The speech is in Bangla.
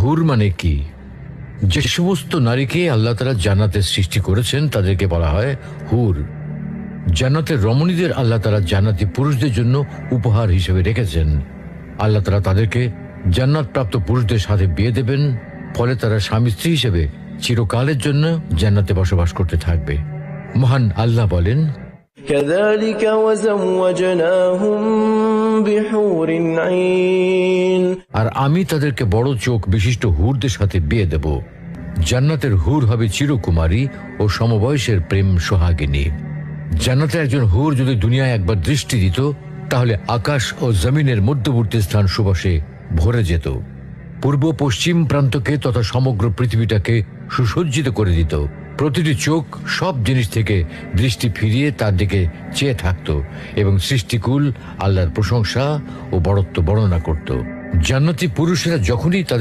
হুর মানে কি? যে সমস্ত নারীকে আল্লাহ তাআলা জান্নাতে সৃষ্টি করেছেন তাদেরকে বলা হয় হুর। জান্নাতের রমণীদের আল্লাহ তাআলা জান্নাতি পুরুষদের জন্য উপহার হিসেবে রেখেছেন। আল্লাহ তাআলা তাদেরকে জান্নাত প্রাপ্ত পুরুষদের সাথে বিয়ে দেবেন, ফলে তারা স্বামী স্ত্রী হিসেবে চিরকালের জন্য জান্নাতে বসবাস করতে থাকবে। মহান আল্লাহ বলেন, كذلك وزوجناهم بحور عين আর আমি তাদেরকে বড় চোখ বিশিষ্ট হুরদের সাথে বিয়ে দেব। জান্নাতের হুর হবে চিরকুমারী ও সমবয়সের প্রেম সোহাগিনী। জান্নাতে একজন হুর যদি দুনিয়ায় একবার দৃষ্টি দিত, তাহলে আকাশ ও জমিনের মধ্যবর্তী স্থান সুবাসে ভরে যেত। পূর্ব পশ্চিম প্রান্তকে তথা সমগ্র পৃথিবীটাকে সুসজ্জিত করে দিত। প্রতিটি চোখ সব জিনিস থেকে দৃষ্টি ফিরিয়ে তার দিকে চেয়ে থাকত এবং সৃষ্টিকুল আল্লাহর প্রশংসা ও বড়ত্ব বর্ণনা করত। জান্নাতি পুরুষেরা যখনই তাদের